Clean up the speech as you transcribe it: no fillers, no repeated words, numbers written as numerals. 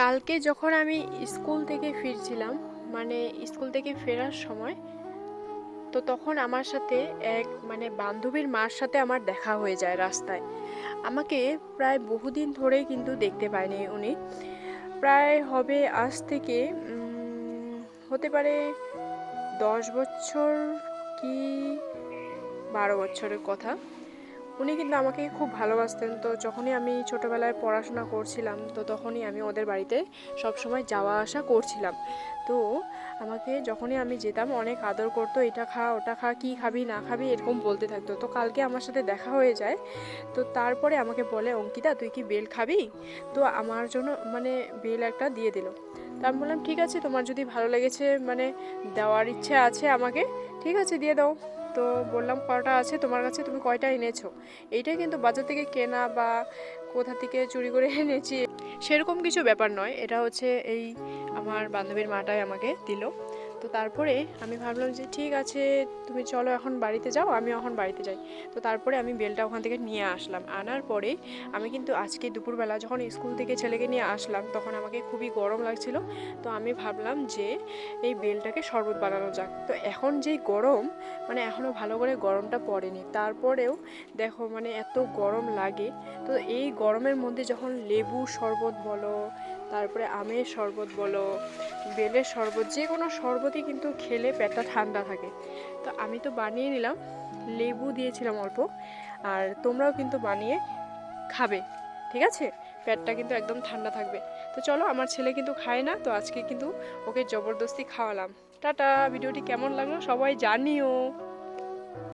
কালকে যখন আমি স্কুল থেকে ফিরছিলাম, মানে স্কুল থেকে ফেরার সময়, তো তখন আমার সাথে এক বান্ধবীর মার সাথে আমার দেখা হয়ে যায় রাস্তায়। আমাকে প্রায় বহুদিন ধরে কিন্তু দেখতে পায়নি উনি। প্রায় হবে আজ থেকে হতে পারে 10 বছর কি 12 বছরের কথা। উনি কিন্তু আমাকে খুব ভালোবাসতেন। তো যখনই আমি ছোটোবেলায় পড়াশোনা করছিলাম, তো তখনই আমি ওদের বাড়িতে সবসময় যাওয়া আসা করছিলাম। তো আমাকে যখনই আমি যেতাম অনেক আদর করতো, এটা খা ওটা খা, কী খাবি না খাবি এরকম বলতে থাকতো। তো কালকে আমার সাথে দেখা হয়ে যায়। তো তারপরে আমাকে বলে, অঙ্কিতা তুই কি বেল খাবি? তো আমার জন্য বেল একটা দিয়ে দিল। তো আমি বললাম ঠিক আছে, তোমার যদি ভালো লেগেছে, দেওয়ার ইচ্ছে আছে আমাকে, ঠিক আছে দিয়ে দাও। তো বললাম কটা আছে তোমার কাছে, তুমি কয়টা এনেছো? এইটা কিন্তু বাজার থেকে কেনা বা কোথা থেকে চুরি করে এনেছি সেরকম কিছু ব্যাপার নয়, এটা হচ্ছে এই আমার বান্ধবীর মাটাই আমাকে দিল। তো তারপরে আমি ভাবলাম যে ঠিক আছে, তুমি চলো এখন বাড়িতে যাও, আমি এখন বাড়িতে যাই। তো তারপরে আমি বেলটা ওখান থেকে নিয়ে আসলাম। আনার পরে আমি কিন্তু আজকে দুপুরবেলা যখন স্কুল থেকে ছেলেকে নিয়ে আসলাম, তখন আমাকে খুবই গরম লাগছিল। তো আমি ভাবলাম যে এই বেলটাকে শরবত বানানো যাক। তো এখন যেই গরম, এখনও ভালো করে গরমটা পড়েনি, তারপরেও দেখো এত গরম লাগে। তো এই গরমের মধ্যে যখন লেবু শরবত বলো, তারপরে আমের শরবত বলো, বেলের শরবত, যে কোনো শরবতই কিন্তু খেলে পেটটা ঠান্ডা থাকে। তো আমি তো বানিয়ে নিলাম, লেবু দিয়েছিলাম অল্প। আর তোমরাও কিন্তু বানিয়ে খাবে, ঠিক আছে? পেটটা কিন্তু একদম ঠান্ডা থাকবে। তো চলো, আমার ছেলে কিন্তু খায় না, তো আজকে কিন্তু ওকে জবরদস্তি খাওয়ালাম। টাটা। ভিডিওটি কেমন লাগলো সবাই জানিও।